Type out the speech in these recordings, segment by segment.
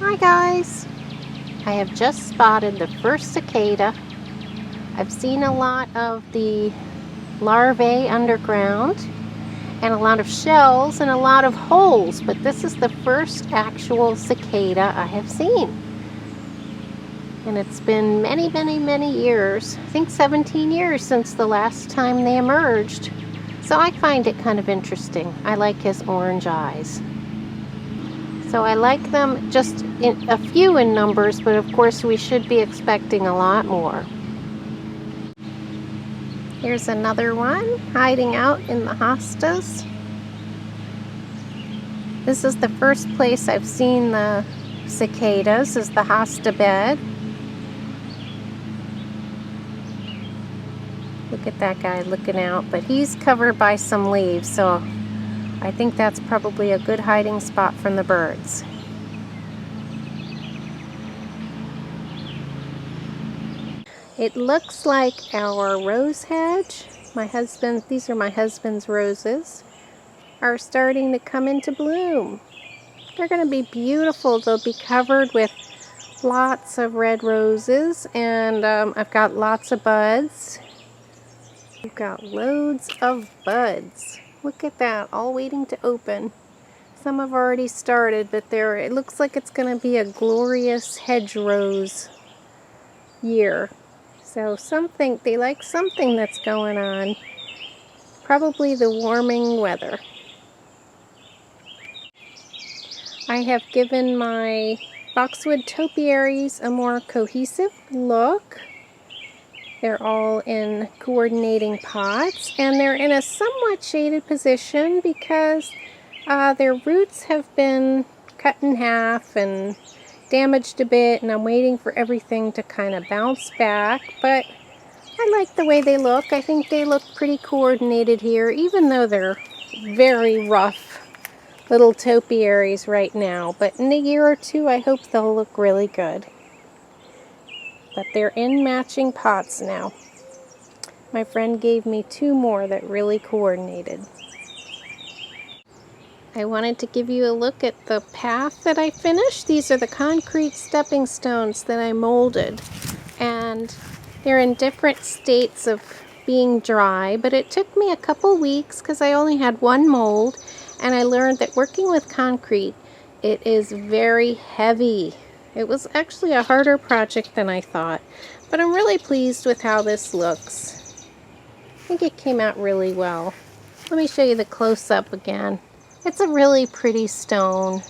Hi guys! I have just spotted the first cicada. I've seen a lot of the larvae underground and a lot of shells and a lot of holes, but this is the first actual cicada I have seen. And it's been many, many, many years, I think 17 years since the last time they emerged. So I find it kind of interesting. I like his orange eyes. So I like them just in a few in numbers, but of course we should be expecting a lot more. Here's another one hiding out in the hostas. This is the first place I've seen the cicadas, is the hosta bed. Look at that guy looking out, but he's covered by some leaves, so I think that's probably a good hiding spot from the birds. It looks like our rose hedge, these are my husband's roses, are starting to come into bloom. They're going to be beautiful. They'll be covered with lots of red roses, and I've got lots of buds. We've got loads of buds. Look at that, all waiting to open. Some have already started, but it looks like it's going to be a glorious hedge rose year. So they like something that's going on. Probably the warming weather. I have given my Boxwood topiaries a more cohesive look. They're all in coordinating pots, and they're in a somewhat shaded position because their roots have been cut in half and damaged a bit, and I'm waiting for everything to kind of bounce back, but I like the way they look. I think they look pretty coordinated here, even though they're very rough little topiaries right now, but in a year or two I hope they'll look really good. But they're in matching pots now. My friend gave me 2 more that really coordinated. I wanted to give you a look at the path that I finished. These are the concrete stepping stones that I molded, and they're in different states of being dry, but it took me a couple weeks because I only had 1 mold, and I learned that working with concrete, it is very heavy. It was actually a harder project than I thought, but I'm really pleased with how this looks. I think it came out really well. Let me show you the close-up again. It's a really pretty stone,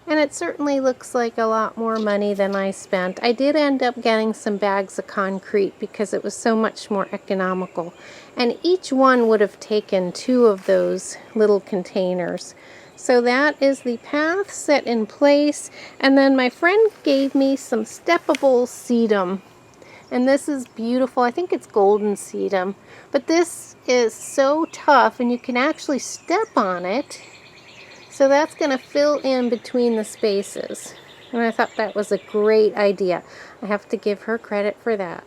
and it certainly looks like a lot more money than I spent. I did end up getting some bags of concrete because it was so much more economical, and each one would have taken 2 of those little containers. So that is the path set in place, and then my friend gave me some steppable sedum. And this is beautiful. I think it's golden sedum. But this is so tough, and you can actually step on it. So that's going to fill in between the spaces. And I thought that was a great idea. I have to give her credit for that.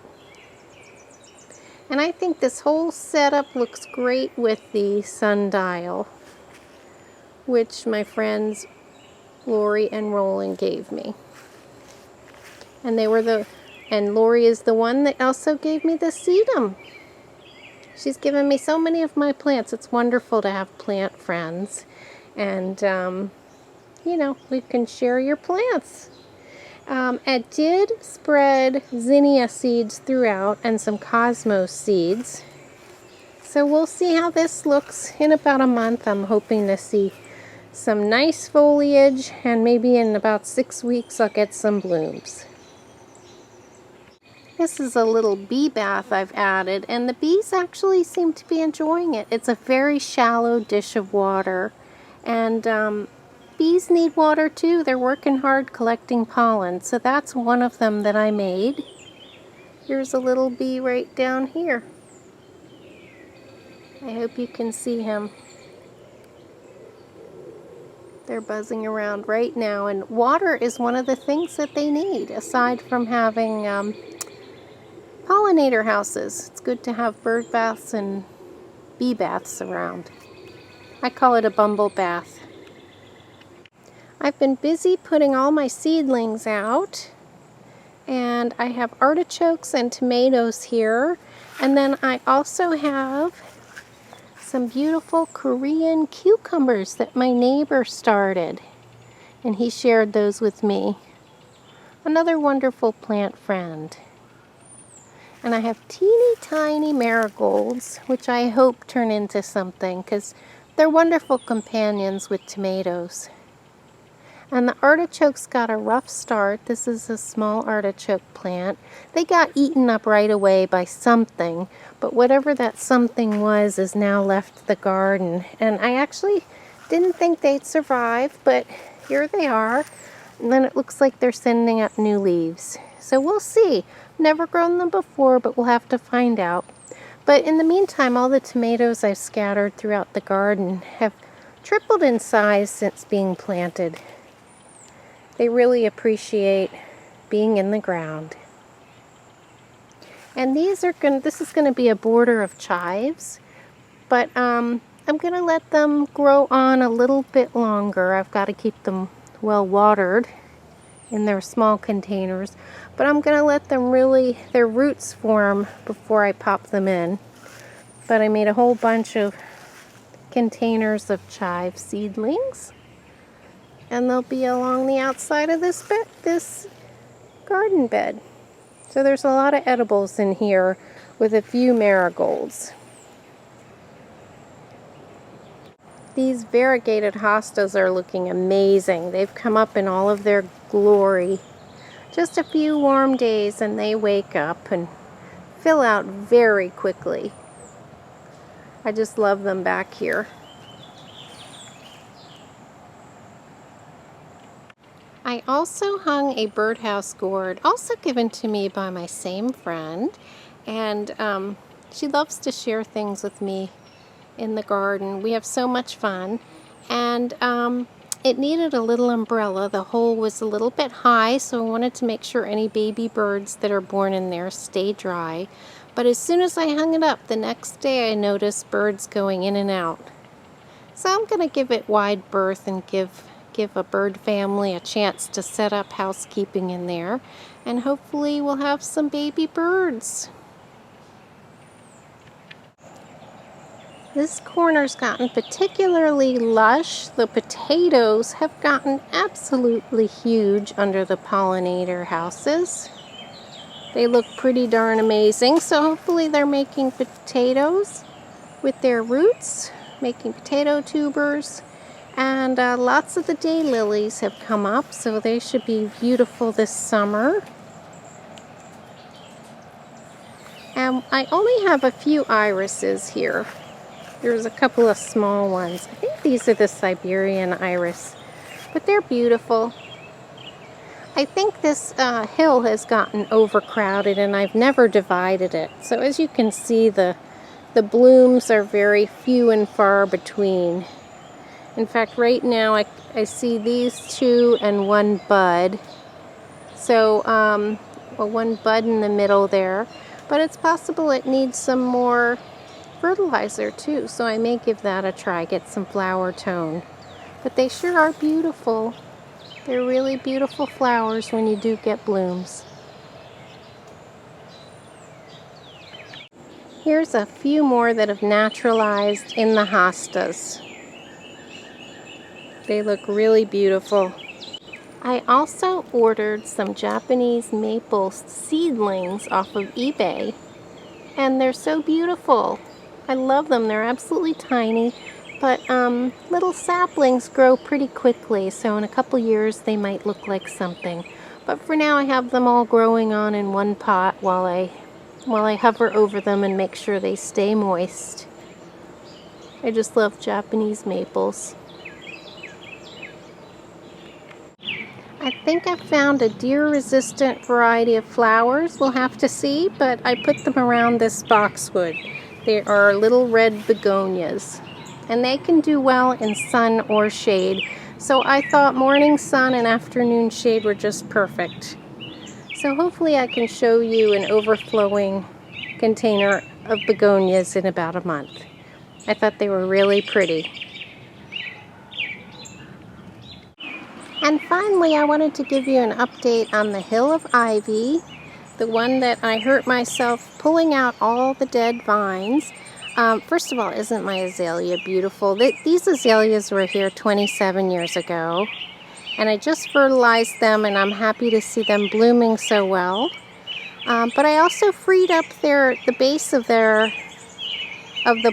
And I think this whole setup looks great with the sundial, which my friends Lori and Roland gave me. And Lori is the one that also gave me the sedum. She's given me so many of my plants. It's wonderful to have plant friends. And, you know, we can share your plants. I did spread zinnia seeds throughout and some cosmos seeds. So we'll see how this looks in about a month. I'm hoping to see some nice foliage, and maybe in about 6 weeks I'll get some blooms. This is a little bee bath I've added, and the bees actually seem to be enjoying it. It's a very shallow dish of water, and bees need water too. They're working hard collecting pollen, so that's one of them that I made. Here's a little bee right down here. I hope you can see him. They're buzzing around right now, and water is one of the things that they need, aside from having pollinator houses. It's good to have bird baths and bee baths around. I call it a bumble bath. I've been busy putting all my seedlings out, and I have artichokes and tomatoes here, and then I also have some beautiful Korean cucumbers that my neighbor started, and he shared those with me. Another wonderful plant friend. And I have teeny tiny marigolds, which I hope turn into something, because they're wonderful companions with tomatoes. And the artichokes got a rough start. This is a small artichoke plant. They got eaten up right away by something, but whatever that something was has now left the garden. And I actually didn't think they'd survive, but here they are. And then it looks like they're sending up new leaves. So we'll see. Never grown them before, but we'll have to find out. But in the meantime, all the tomatoes I've scattered throughout the garden have tripled in size since being planted. They really appreciate being in the ground. And this is going to be a border of chives, but I'm going to let them grow on a little bit longer. I've got to keep them well watered in their small containers, but I'm going to let them their roots form before I pop them in. But I made a whole bunch of containers of chive seedlings, and they'll be along the outside of this garden bed. So there's a lot of edibles in here with a few marigolds. These variegated hostas are looking amazing. They've come up in all of their glory. Just a few warm days and they wake up and fill out very quickly. I just love them back here. I also hung a birdhouse gourd, also given to me by my same friend, and she loves to share things with me in the garden. We have so much fun, and it needed a little umbrella. The hole was a little bit high, so I wanted to make sure any baby birds that are born in there stay dry. But as soon as I hung it up, the next day I noticed birds going in and out. So I'm going to give it wide berth and give a bird family a chance to set up housekeeping in there, and hopefully we'll have some baby birds. This corner's gotten particularly lush. The potatoes have gotten absolutely huge under the pollinator houses. They look pretty darn amazing, so hopefully they're making potatoes with their roots, making potato tubers. And lots of the daylilies have come up, so they should be beautiful this summer. And I only have a few irises here. There's a couple of small ones. I think these are the Siberian iris, but they're beautiful. I think this hill has gotten overcrowded and I've never divided it. So as you can see, the blooms are very few and far between. In fact, right now I see these two and one bud. So, one bud in the middle there. But it's possible it needs some more fertilizer too. So I may give that a try, get some flower tone. But they sure are beautiful. They're really beautiful flowers when you do get blooms. Here's a few more that have naturalized in the hostas. They look really beautiful. I also ordered some Japanese maple seedlings off of eBay, and they're so beautiful. I love them. They're absolutely tiny, but little saplings grow pretty quickly, so in a couple years they might look like something. But for now I have them all growing on in one pot while I hover over them and make sure they stay moist. I just love Japanese maples. I think I found a deer-resistant variety of flowers. We'll have to see, but I put them around this boxwood. They are little red begonias, and they can do well in sun or shade. So I thought morning sun and afternoon shade were just perfect. So hopefully I can show you an overflowing container of begonias in about a month. I thought they were really pretty. And finally, I wanted to give you an update on the hill of ivy, the one that I hurt myself pulling out all the dead vines. First of all, isn't my azalea beautiful? These azaleas were here 27 years ago, and I just fertilized them, and I'm happy to see them blooming so well. But I also freed up the base of the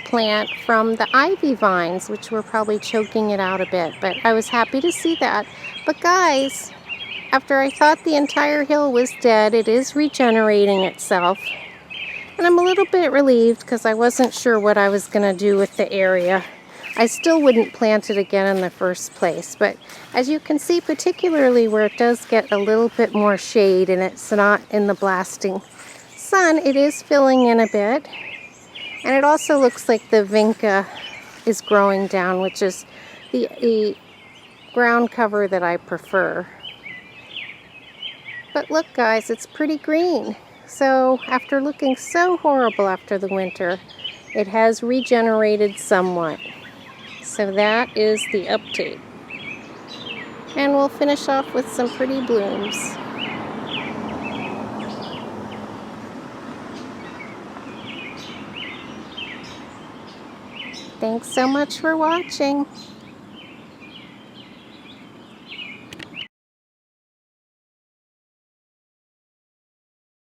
plant from the ivy vines, which were probably choking it out a bit, but I was happy to see that. But guys, after I thought the entire hill was dead, it is regenerating itself. And I'm a little bit relieved because I wasn't sure what I was going to do with the area. I still wouldn't plant it again in the first place, but as you can see, particularly where it does get a little bit more shade and it's not in the blasting sun, it is filling in a bit. And it also looks like the vinca is growing down, which is the ground cover that I prefer. But look guys, it's pretty green. So after looking so horrible after the winter, it has regenerated somewhat. So that is the update. And we'll finish off with some pretty blooms. Thanks so much for watching.